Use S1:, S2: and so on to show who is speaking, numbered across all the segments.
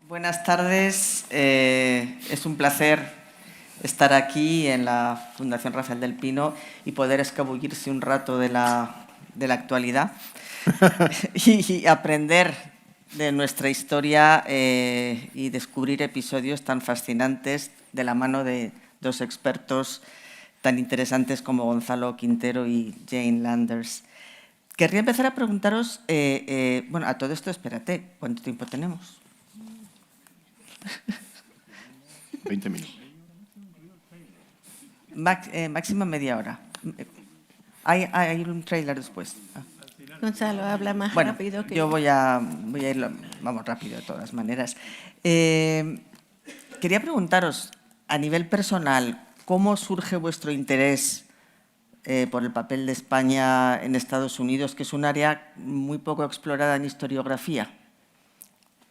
S1: Buenas tardes. Es un placer estar aquí en la Fundación Rafael del Pino y poder escabullirse un rato de la actualidad y aprender de nuestra historia y descubrir episodios tan fascinantes de la mano de dos expertos tan interesantes como Gonzalo Quintero y Jane Landers. Querría empezar a preguntaros, bueno, a todo esto, espérate, ¿cuánto tiempo tenemos?
S2: 20 minutos.
S1: Máxima media hora. Hay un trailer después.
S3: Gonzalo, habla más rápido que
S1: yo. Voy a ir, vamos, rápido de todas maneras. Quería preguntaros, a nivel personal, ¿cómo surge vuestro interés por el papel de España en Estados Unidos, que es un área muy poco explorada en historiografía?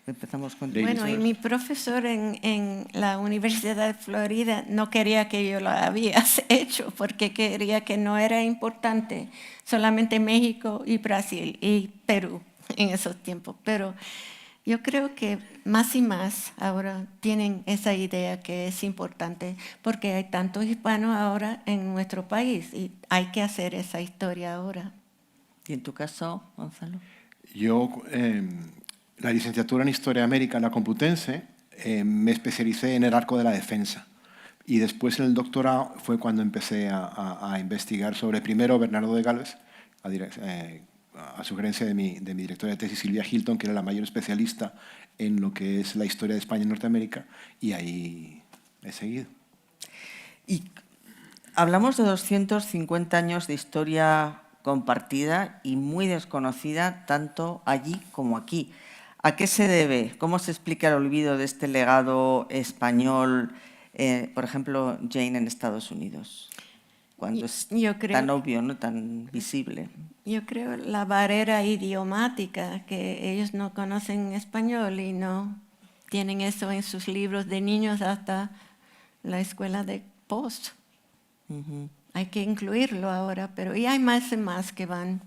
S1: Empezamos con
S3: Bueno, y mi profesor en la Universidad de Florida no quería que yo lo había hecho porque quería que no era importante solamente México y Brasil y Perú en esos tiempos. Pero yo creo que más y más ahora tienen esa idea que es importante porque hay tantos hispanos ahora en nuestro país y hay que hacer esa historia ahora.
S1: ¿Y en tu caso, Gonzalo?
S2: Yo, la licenciatura en Historia de América en la Complutense, me especialicé en el arco de la defensa. Y después en el doctorado fue cuando empecé a investigar sobre, primero, Bernardo de Galvez, a sugerencia de mi directora de tesis, Silvia Hilton, que era la mayor especialista en lo que es la historia de España y Norteamérica, y ahí he seguido.
S1: Y hablamos de 250 años de historia compartida y muy desconocida tanto allí como aquí. ¿A qué se debe? ¿Cómo se explica el olvido de este legado español, por ejemplo, Jane, en Estados Unidos? Cuando es tan obvio, ¿no? Tan visible.
S3: Yo creo la barrera idiomática, que ellos no conocen español y no tienen eso en sus libros de niños hasta la escuela de post. Hay que incluirlo ahora, pero y hay más y más que van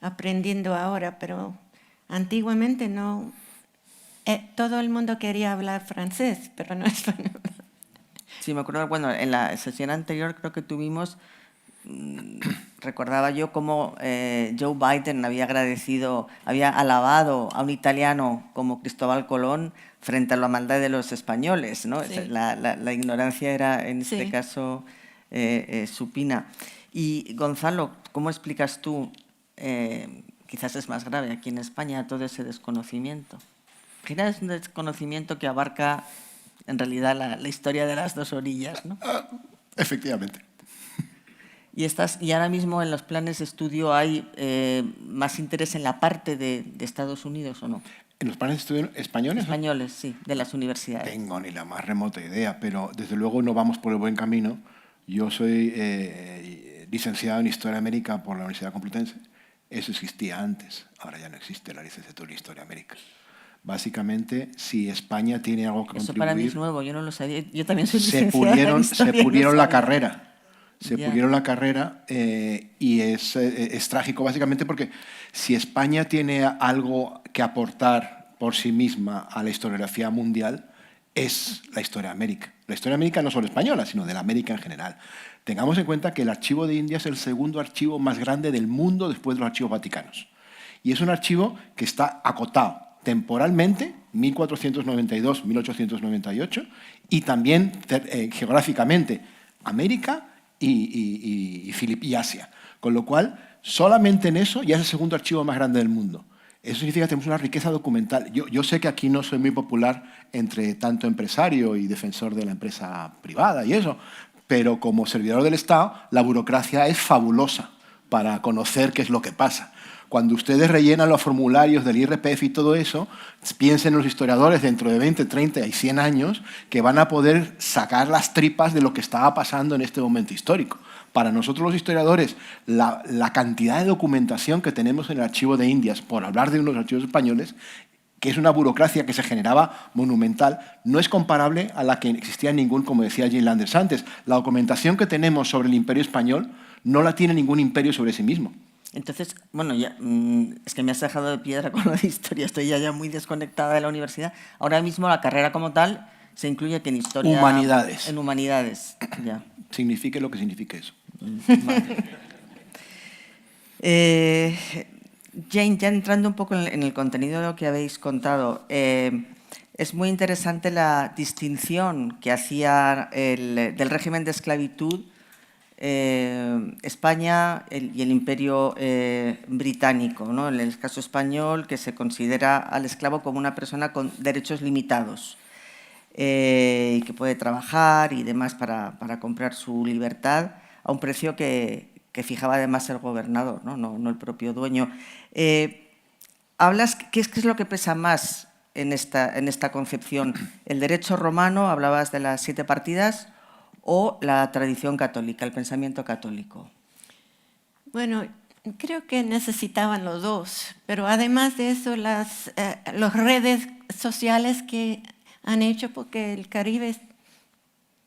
S3: aprendiendo ahora, pero antiguamente no. Todo el mundo quería hablar francés, pero no español.
S1: Sí, me acuerdo, bueno, en la sesión anterior creo que tuvimos, recordaba yo cómo Joe Biden había alabado a un italiano como Cristóbal Colón frente a la maldad de los españoles, ¿no?
S3: Sí.
S1: La ignorancia era, en este caso, supina. Y, Gonzalo, ¿cómo explicas tú, quizás es más grave aquí en España, todo ese desconocimiento? Es un desconocimiento que abarca, en realidad, la historia de las dos orillas, ¿no?
S2: Efectivamente.
S1: Y ahora mismo en los planes de estudio hay más interés en la parte de Estados Unidos, ¿o no?
S2: ¿En los planes de estudio españoles?
S1: Españoles, sí, de las universidades.
S2: No tengo ni la más remota idea, pero desde luego no vamos por el buen camino. Yo soy licenciado en Historia de América por la Universidad Complutense. Eso existía antes, ahora ya no existe la licenciatura en Historia de América. Básicamente, si España tiene algo que
S1: Eso
S2: contribuir...
S1: para mí es nuevo, yo no lo sabía. Yo también soy licenciada en Historia.
S2: Se pulieron la carrera. Se pulieron la carrera y es trágico básicamente porque si España tiene algo que aportar por sí misma a la historiografía mundial, es la historia de América. La historia de América no solo española, sino de la América en general. Tengamos en cuenta que el Archivo de India es el segundo archivo más grande del mundo después de los archivos vaticanos. Y es un archivo que está acotado temporalmente, 1492-1898, y también geográficamente, América y Asia. Con lo cual, solamente en eso ya es el segundo archivo más grande del mundo. Eso significa que tenemos una riqueza documental. Yo sé que aquí no soy muy popular entre tanto empresario y defensor de la empresa privada y eso, pero como servidor del Estado, la burocracia es fabulosa para conocer qué es lo que pasa. Cuando ustedes rellenan los formularios del IRPF y todo eso, piensen en los historiadores dentro de 20, 30 y 100 años que van a poder sacar las tripas de lo que estaba pasando en este momento histórico. Para nosotros los historiadores, la cantidad de documentación que tenemos en el Archivo de Indias, por hablar de unos archivos españoles, que es una burocracia que se generaba monumental, no es comparable a la que existía en ningún, como decía Jane Landers antes. La documentación que tenemos sobre el Imperio Español no la tiene ningún imperio sobre sí mismo.
S1: Entonces, bueno, ya, es que me has dejado de piedra con lo de historia, estoy ya muy desconectada de la universidad. Ahora mismo la carrera como tal se incluye que en historia...
S2: Humanidades.
S1: En humanidades, ya.
S2: Signifique lo que signifique eso.
S1: Vale. Jane, ya entrando un poco en el contenido de lo que habéis contado, es muy interesante la distinción que hacía del régimen de esclavitud España y el Imperio británico, ¿no? En el caso español, que se considera al esclavo como una persona con derechos limitados y que puede trabajar y demás para comprar su libertad a un precio que fijaba además el gobernador, no el propio dueño. Hablas, ¿qué es lo que pesa más en esta concepción? ¿El derecho romano, hablabas de las 7 partidas, o la tradición católica, el pensamiento católico?
S3: Bueno, creo que necesitaban los dos, pero además de eso, las redes sociales que han hecho, porque el Caribe es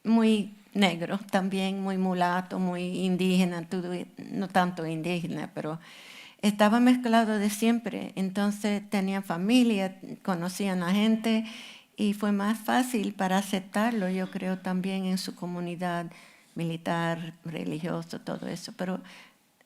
S3: muy negro, también muy mulato, muy indígena, no tanto indígena, pero estaba mezclado de siempre. Entonces tenían familia, conocían a gente y fue más fácil para aceptarlo, yo creo, también en su comunidad militar, religioso, todo eso. Pero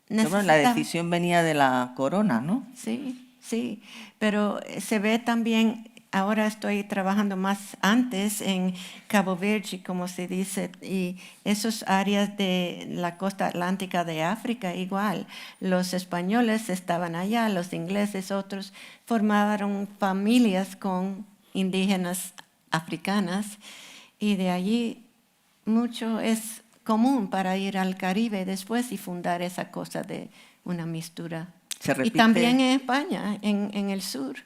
S1: la decisión venía de la corona, ¿no?
S3: Sí, sí, pero se ve también. Ahora estoy trabajando más antes en Cabo Verde, como se dice, y esas áreas de la costa atlántica de África igual. Los españoles estaban allá, los ingleses, otros, formaron familias con indígenas africanas y de allí mucho es común para ir al Caribe después y fundar esa cosa de una mistura. Y también en España, en el sur.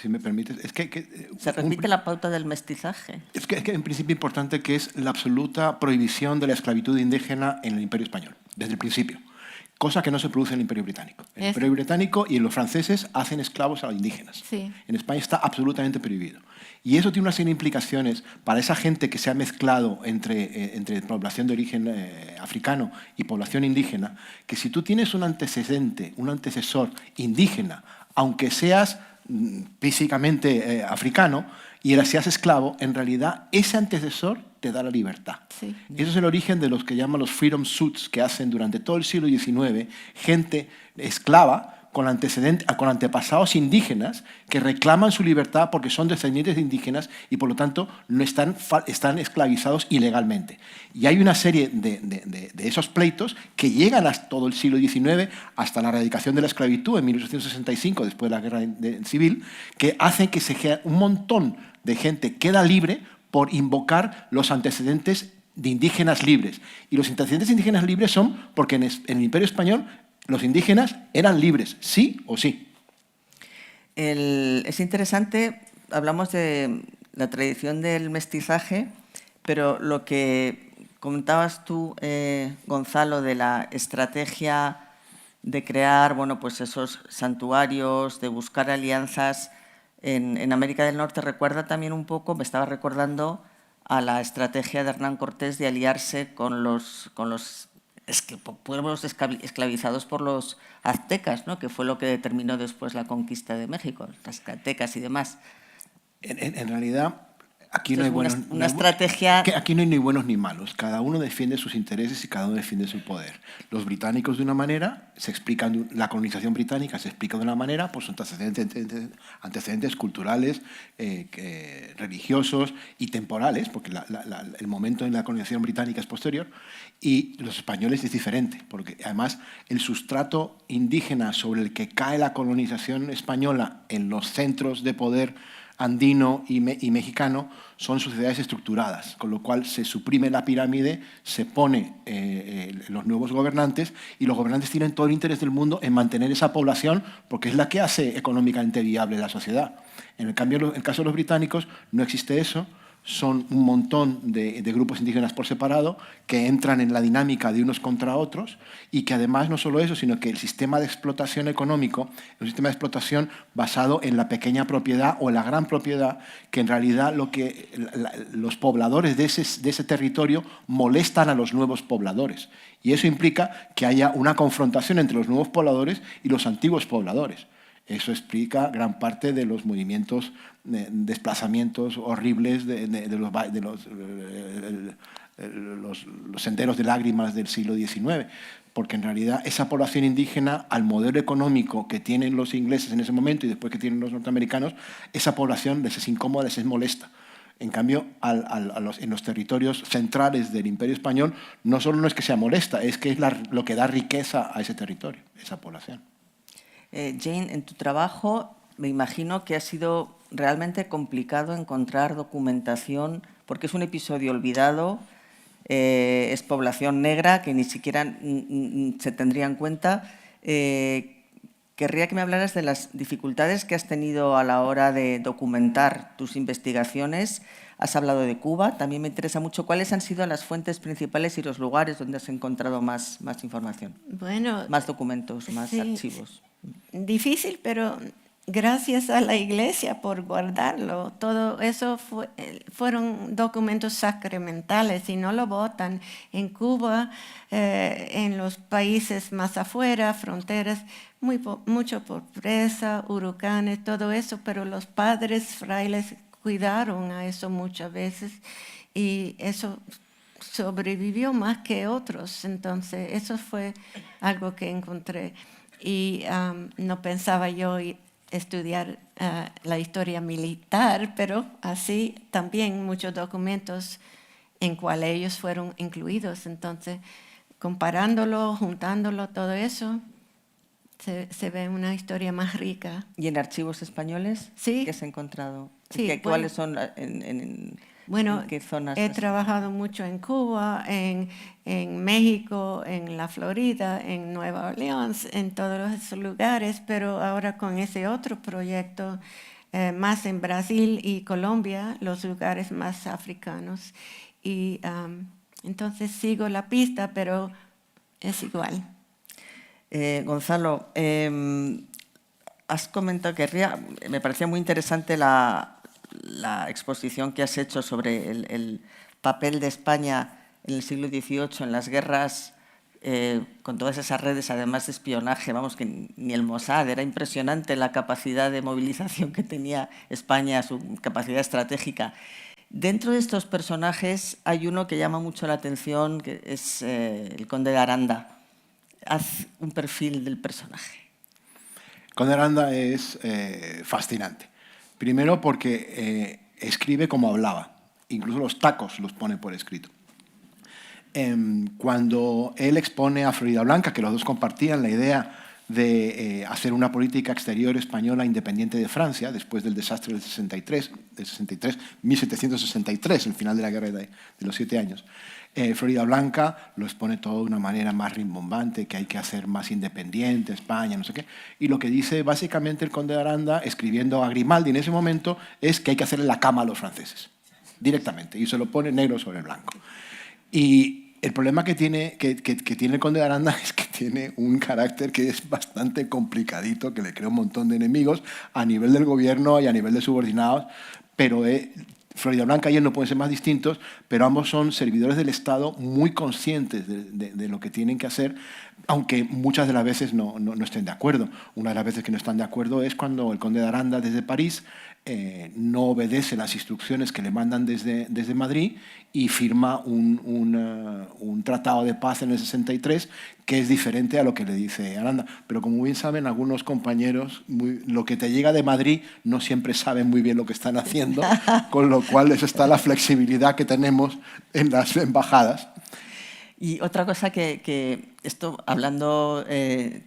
S2: Si me permites, es que
S1: ¿Se repite la pauta del mestizaje?
S2: Es que en principio importante que es la absoluta prohibición de la esclavitud indígena en el Imperio Español, desde el principio. Cosa que no se produce en el Imperio Británico. En el Imperio Británico y los franceses hacen esclavos a los indígenas.
S3: Sí.
S2: En España está absolutamente prohibido. Y eso tiene una serie de implicaciones para esa gente que se ha mezclado entre población de origen africano y población indígena, que si tú tienes un antecedente, un antecesor indígena, aunque seas físicamente africano y seas esclavo, en realidad ese antecesor te da la libertad.
S3: Sí.
S2: Eso es el origen de los que llaman los freedom suits, que hacen durante todo el siglo XIX gente esclava con antepasados indígenas que reclaman su libertad porque son descendientes de indígenas y por lo tanto no están esclavizados ilegalmente. Y hay una serie de esos pleitos que llegan hasta todo el siglo XIX, hasta la erradicación de la esclavitud en 1865, después de la guerra civil, que hacen que un montón de gente queda libre por invocar los antecedentes de indígenas libres. Y los antecedentes de indígenas libres son porque en el Imperio Español los indígenas eran libres, sí o sí.
S1: Es interesante, hablamos de la tradición del mestizaje, pero lo que comentabas tú, Gonzalo, de la estrategia de crear pues esos santuarios, de buscar alianzas en América del Norte, recuerda también un poco, me estaba recordando a la estrategia de Hernán Cortés de aliarse con los pueblos esclavizados por los aztecas, ¿no? Que fue lo que determinó después la conquista de México, las aztecas y demás.
S2: En realidad, aquí no hay aquí no hay ni buenos ni malos. Cada uno defiende sus intereses y cada uno defiende su poder. Los británicos de una manera, la colonización británica se explica de una manera por sus antecedentes culturales, religiosos y temporales, porque el momento en la colonización británica es posterior, y los españoles es diferente, porque además el sustrato indígena sobre el que cae la colonización española en los centros de poder andino y mexicano son sociedades estructuradas, con lo cual se suprime la pirámide, se pone los nuevos gobernantes y los gobernantes tienen todo el interés del mundo en mantener esa población porque es la que hace económicamente viable la sociedad. En el caso de los británicos no existe eso, son un montón de grupos indígenas por separado que entran en la dinámica de unos contra otros y que además no solo eso, sino que el sistema de explotación económico es un sistema de explotación basado en la pequeña propiedad o la gran propiedad, que en realidad los pobladores de ese territorio molestan a los nuevos pobladores. Y eso implica que haya una confrontación entre los nuevos pobladores y los antiguos pobladores. Eso explica gran parte de los movimientos, desplazamientos horribles de los senderos de lágrimas del siglo XIX, porque en realidad esa población indígena, al modelo económico que tienen los ingleses en ese momento y después que tienen los norteamericanos, esa población les es incómoda, les es molesta. En cambio, en los territorios centrales del Imperio Español, no solo no es que sea molesta, es que es lo que da riqueza a ese territorio, esa población.
S1: Jane, en tu trabajo me imagino que ha sido realmente complicado encontrar documentación, porque es un episodio olvidado, es población negra que ni siquiera se tendría en cuenta. Querría que me hablaras de las dificultades que has tenido a la hora de documentar tus investigaciones. Has hablado de Cuba, también me interesa mucho cuáles han sido las fuentes principales y los lugares donde has encontrado más información, más documentos, más archivos.
S3: Difícil, pero gracias a la Iglesia por guardarlo. Todo eso fueron documentos sacramentales y no lo botan. En Cuba, en los países más afuera, fronteras, mucho pobreza, huracanes, todo eso, pero los padres frailes cuidaron a eso muchas veces y eso sobrevivió más que otros. Entonces, eso fue algo que encontré. Y no pensaba yo estudiar la historia militar, pero así también muchos documentos en cuales ellos fueron incluidos. Entonces, comparándolo, juntándolo, todo eso, se ve una historia más rica.
S1: ¿Y en archivos españoles?
S3: Sí.
S1: ¿Qué has encontrado?
S3: Sí,
S1: ¿Cuáles son ¿en qué zonas?
S3: He trabajado mucho en Cuba, en México, en la Florida, en Nueva Orleans, en todos esos lugares, pero ahora con ese otro proyecto, más en Brasil y Colombia, los lugares más africanos. Y entonces sigo la pista, pero es igual.
S1: Gonzalo, has comentado que me parecía muy interesante la exposición que has hecho sobre el papel de España en el siglo XVIII, en las guerras, con todas esas redes, además de espionaje, vamos, que ni el Mossad, era impresionante la capacidad de movilización que tenía España, su capacidad estratégica. Dentro de estos personajes hay uno que llama mucho la atención, que es el conde de Aranda. Haz un perfil del personaje.
S2: El conde de Aranda es fascinante. Primero porque escribe como hablaba, incluso los tacos los pone por escrito. Cuando él expone a Floridablanca, que los dos compartían la idea de hacer una política exterior española independiente de Francia, después del desastre del 1763, el final de la guerra de los 7 años, Floridablanca lo expone todo de una manera más rimbombante, que hay que hacer más independiente España, no sé qué. Y lo que dice básicamente el conde de Aranda, escribiendo a Grimaldi en ese momento, es que hay que hacerle la cama a los franceses, directamente, y se lo pone negro sobre blanco. Y el problema que tiene el conde de Aranda es que tiene un carácter que es bastante complicadito, que le crea un montón de enemigos a nivel del gobierno y a nivel de subordinados, pero Floridablanca y él no pueden ser más distintos, pero ambos son servidores del Estado muy conscientes de lo que tienen que hacer, aunque muchas de las veces no estén de acuerdo. Una de las veces que no están de acuerdo es cuando el conde de Aranda desde París no obedece las instrucciones que le mandan desde Madrid y firma un tratado de paz en el 63 que es diferente a lo que le dice Aranda. Pero como bien saben algunos compañeros, lo que te llega de Madrid no siempre saben muy bien lo que están haciendo, con lo cual eso está la flexibilidad que tenemos en las embajadas.
S1: Y otra cosa que esto, hablando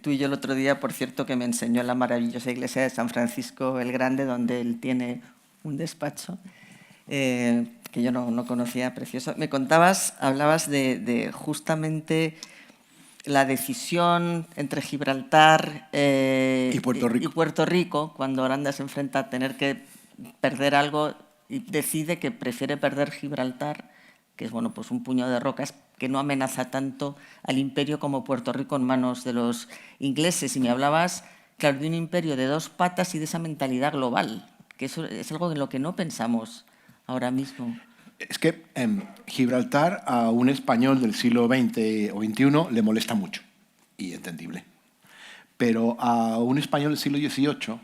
S1: tú y yo el otro día, por cierto, que me enseñó en la maravillosa iglesia de San Francisco el Grande, donde él tiene un despacho, que yo no conocía, precioso. Me hablabas de justamente la decisión entre Gibraltar
S2: y Puerto Rico,
S1: cuando Aranda se enfrenta a tener que perder algo y decide que prefiere perder Gibraltar, que es bueno, pues un puño de rocas que no amenaza tanto al imperio como Puerto Rico en manos de los ingleses. Y me hablabas, claro, de un imperio de dos patas y de esa mentalidad global, que eso es algo en lo que no pensamos ahora mismo.
S2: Es que Gibraltar a un español del siglo XX o XXI le molesta mucho, y entendible. Pero a un español del siglo XVIII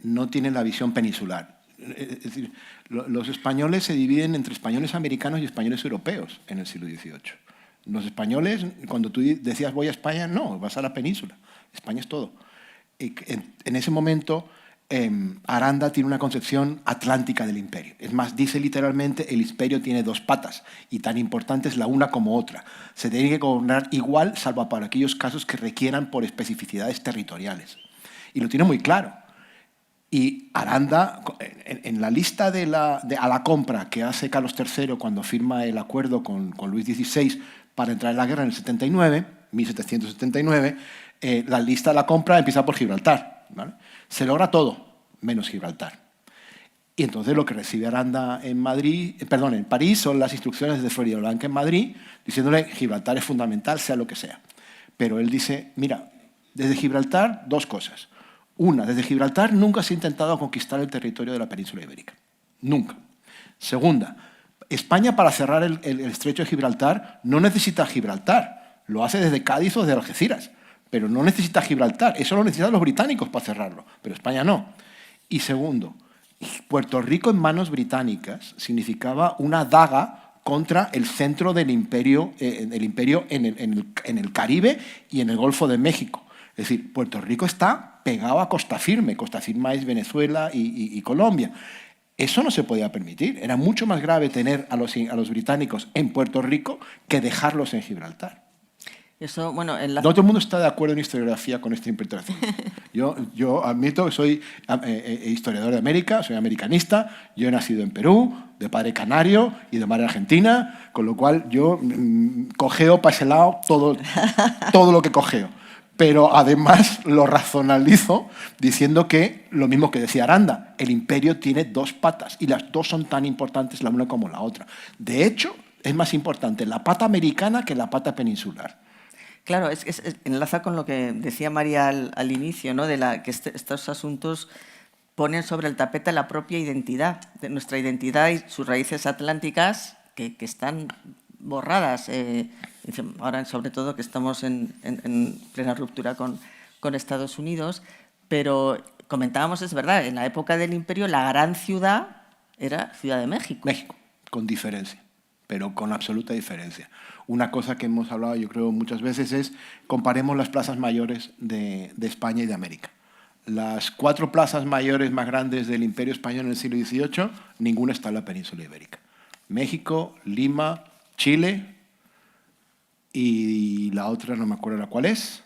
S2: no tiene la visión peninsular. Es decir, los españoles se dividen entre españoles americanos y españoles europeos en el siglo XVIII. Los españoles, cuando tú decías voy a España, no, vas a la península. España es todo. En ese momento, Aranda tiene una concepción atlántica del imperio. Es más, dice literalmente, el imperio tiene dos patas y tan importante es la una como otra. Se tiene que gobernar igual, salvo para aquellos casos que requieran por especificidades territoriales. Y lo tiene muy claro. Y Aranda, en la lista a la compra que hace Carlos III cuando firma el acuerdo con Luis XVI para entrar en la guerra en el 79, 1779, la lista de la compra empieza por Gibraltar, ¿vale? Se logra todo, menos Gibraltar. Y entonces lo que recibe Aranda en París son las instrucciones de Floridablanca en Madrid, diciéndole Gibraltar es fundamental, sea lo que sea. Pero él dice, mira, desde Gibraltar, dos cosas. Una, desde Gibraltar nunca se ha intentado conquistar el territorio de la península ibérica. Nunca. Segunda, España para cerrar el estrecho de Gibraltar no necesita Gibraltar. Lo hace desde Cádiz o desde Algeciras. Pero no necesita Gibraltar. Eso lo necesitan los británicos para cerrarlo. Pero España no. Y segundo, Puerto Rico en manos británicas significaba una daga contra el centro del imperio, en el Caribe y en el Golfo de México. Es decir, Puerto Rico está pegado a Costa Firme. Costa Firme es Venezuela y Colombia. Eso no se podía permitir. Era mucho más grave tener a los británicos en Puerto Rico que dejarlos en Gibraltar.
S1: Eso, bueno,
S2: No todo el mundo está de acuerdo en historiografía con esta interpretación. Yo admito que soy historiador de América, soy americanista, yo he nacido en Perú, de padre canario y de madre argentina, con lo cual yo cojeo para ese lado todo lo que cojeo. Pero además lo razonalizo diciendo que, lo mismo que decía Aranda, el imperio tiene dos patas y las dos son tan importantes la una como la otra. De hecho, es más importante la pata americana que la pata peninsular.
S1: Claro, enlaza con lo que decía María al inicio, ¿no? Que estos asuntos ponen sobre el tapete la propia identidad, de nuestra identidad y sus raíces atlánticas que están borradas. Ahora, sobre todo, que estamos en plena ruptura con Estados Unidos, pero comentábamos, es verdad, en la época del imperio la gran ciudad era Ciudad de México.
S2: México, con diferencia, pero con absoluta diferencia. Una cosa que hemos hablado, yo creo, muchas veces es comparemos las plazas mayores de España y de América. Las 4 plazas mayores más grandes del Imperio Español en el siglo XVIII, ninguna está en la península ibérica. México, Lima, Chile y la otra no me acuerdo cuál es,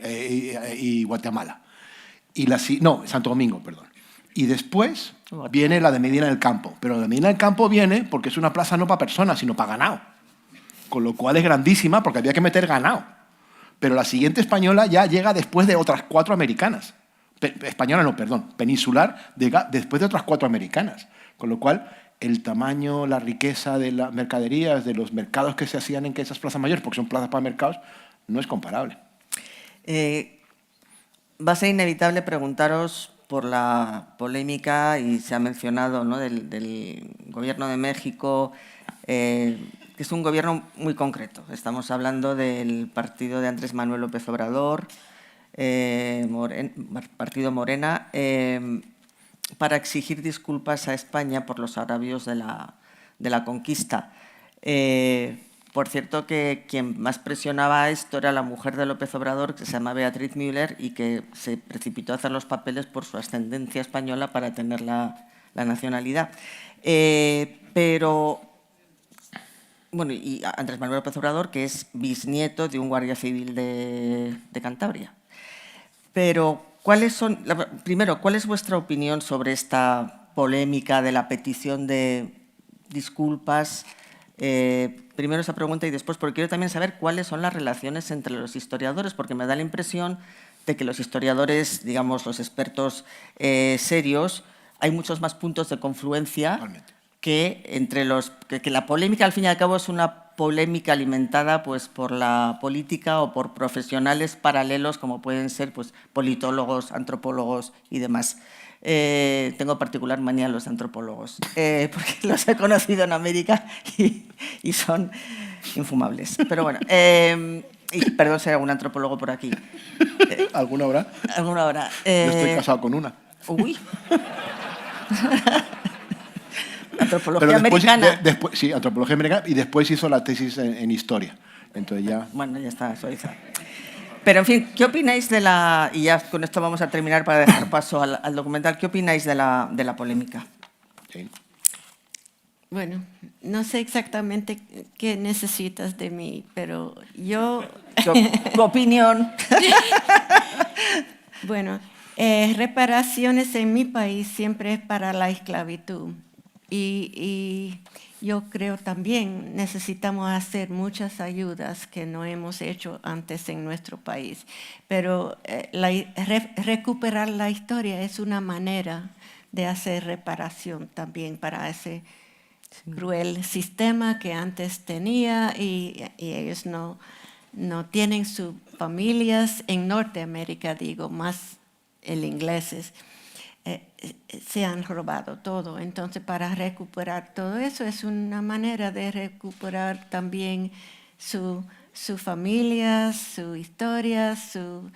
S2: y Guatemala. Santo Domingo, perdón. Y después viene la de Medina del Campo. Pero la de Medina del Campo viene porque es una plaza no para personas, sino para ganado. Con lo cual es grandísima porque había que meter ganado. Pero la siguiente española ya llega después de otras 4 americanas. Peninsular, después de otras 4 americanas. Con lo cual, el tamaño, la riqueza de las mercaderías, de los mercados que se hacían en esas plazas mayores, porque son plazas para mercados, no es comparable.
S1: Va a ser inevitable preguntaros por la polémica, y se ha mencionado, ¿no?, del Gobierno de México, que es un gobierno muy concreto. Estamos hablando del partido de Andrés Manuel López Obrador, partido Morena, para exigir disculpas a España por los agravios de la conquista. Por cierto, que quien más presionaba esto era la mujer de López Obrador, que se llama Beatriz Müller, y que se precipitó a hacer los papeles por su ascendencia española para tener la nacionalidad. Pero, bueno, y Andrés Manuel López Obrador, que es bisnieto de un guardia civil de Cantabria. Pero, primero, ¿cuál es vuestra opinión sobre esta polémica de la petición de disculpas? Primero esa pregunta y después, porque quiero también saber cuáles son las relaciones entre los historiadores, porque me da la impresión de que los historiadores, digamos, los expertos serios, hay muchos más puntos de confluencia
S2: Totalmente.
S1: que entre los que la polémica al fin y al cabo es una polémica alimentada pues por la política o por profesionales paralelos como pueden ser pues politólogos, antropólogos y demás. Tengo particular manía a los antropólogos porque los he conocido en América y son infumables. Pero bueno, y perdón si hay algún antropólogo por aquí.
S2: ¿Alguna hora?
S1: Alguna hora.
S2: Yo estoy casado con una.
S1: Uy. Antropología
S2: Pero después,
S1: americana.
S2: sí, antropología americana, y después hizo la tesis en historia. Entonces ya...
S1: Bueno, ya está, Suiza. Pero, en fin, ¿qué opináis de la... Y ya con esto vamos a terminar para dejar paso al documental. ¿Qué opináis de la polémica?
S2: Sí.
S3: Bueno, no sé exactamente qué necesitas de mí, pero yo...
S1: Tu opinión.
S3: Bueno, reparaciones en mi país siempre es para la esclavitud. Y yo creo también necesitamos hacer muchas ayudas que no hemos hecho antes en nuestro país. Pero recuperar la historia es una manera de hacer reparación también para ese cruel sistema que antes tenía y ellos no tienen sus familias en Norteamérica, digo, más el ingleses. Se han robado todo. Entonces, para recuperar todo eso es una manera de recuperar también su familia, su historia, su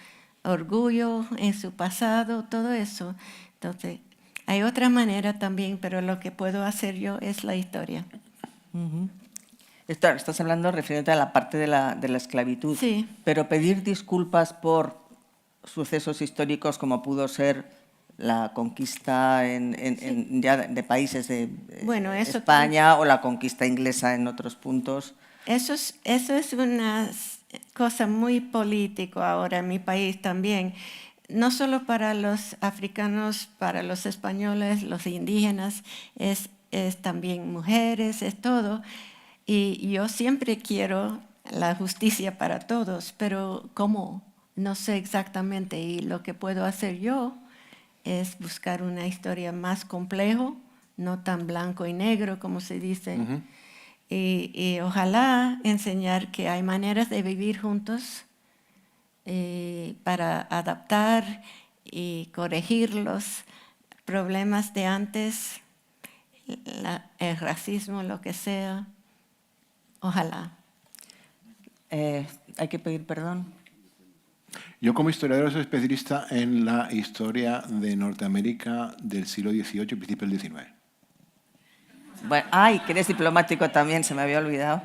S3: orgullo en su pasado, todo eso. Entonces, hay otra manera también, pero lo que puedo hacer yo es la historia.
S1: Estás hablando refiriéndote a la parte de la esclavitud.
S3: Sí.
S1: Pero pedir disculpas por sucesos históricos como pudo ser la conquista ya de países de
S3: bueno,
S1: España o la conquista inglesa en otros puntos.
S3: Eso es una cosa muy política ahora en mi país también. No solo para los africanos, para los españoles, los indígenas, es también mujeres, es todo. Y yo siempre quiero la justicia para todos, pero ¿cómo? No sé exactamente. Y lo que puedo hacer yo es buscar una historia más compleja, no tan blanco y negro como se dice. Y ojalá enseñar que hay maneras de vivir juntos para adaptar y corregir los problemas de antes, el racismo, lo que sea. Ojalá.
S1: Hay que pedir perdón.
S2: Yo como historiador soy especialista en la historia de Norteamérica del siglo XVIII y principios del XIX.
S1: Bueno, ay, que eres diplomático también, se me había olvidado.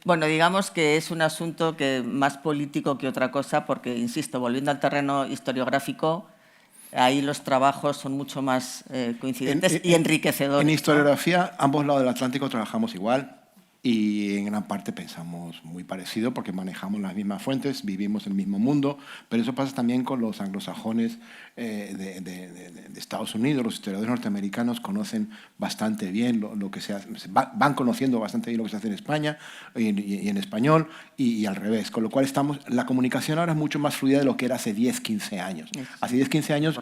S1: Bueno, digamos que es un asunto que más político que otra cosa, porque, insisto, volviendo al terreno historiográfico, ahí los trabajos son mucho más coincidentes y enriquecedores.
S2: En historiografía, ambos lados del Atlántico trabajamos igual. Y en gran parte pensamos muy parecido porque manejamos las mismas fuentes, vivimos en el mismo mundo, pero eso pasa también con los anglosajones de Estados Unidos. Los historiadores norteamericanos conocen bastante bien lo que se hace, van conociendo bastante bien lo que se hace en España y en español y al revés, con lo cual la comunicación ahora es mucho más fluida de lo que era hace 10, 15 años. Hace 10, 15 años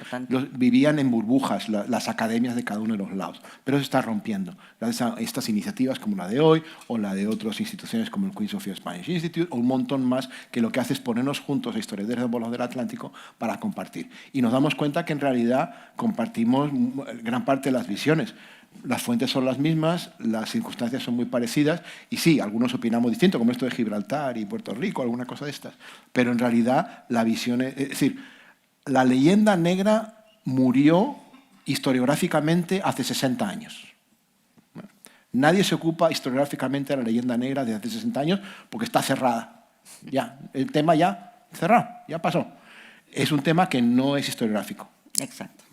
S2: vivían en burbujas las academias de cada uno de los lados, pero eso está rompiendo. Gracias a estas iniciativas como la de hoy o la de otras instituciones como el Queen Sofia Spanish Institute o un montón más que lo que hace es ponernos juntos a historiadores de ambos lados del Atlántico para compartir. Y nos damos cuenta que en realidad compartimos gran parte de las visiones. Las fuentes son las mismas, las circunstancias son muy parecidas y sí, algunos opinamos distinto, como esto de Gibraltar y Puerto Rico, alguna cosa de estas. Pero en realidad la visión es decir, la leyenda negra murió historiográficamente hace 60 años. Nadie se ocupa historiográficamente de la leyenda negra desde hace 60 años porque está cerrada. Ya, el tema ya cerrado, ya pasó. Es un tema que no es historiográfico.
S1: Exacto.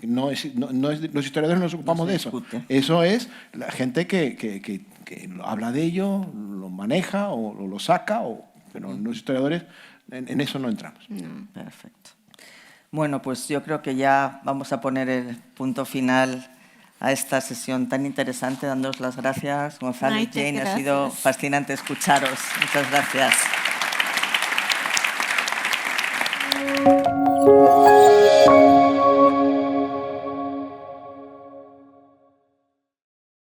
S2: Los historiadores no nos ocupamos de eso. Eso es la gente que habla de ello, lo maneja o lo saca, pero los historiadores en eso no entramos.
S1: Perfecto. Bueno, pues yo creo que ya vamos a poner el punto final a esta sesión tan interesante, dándoos las gracias. Gonzalo y
S3: Maite,
S1: Jane, ha sido
S3: gracias.
S1: fascinante escucharos. Muchas gracias.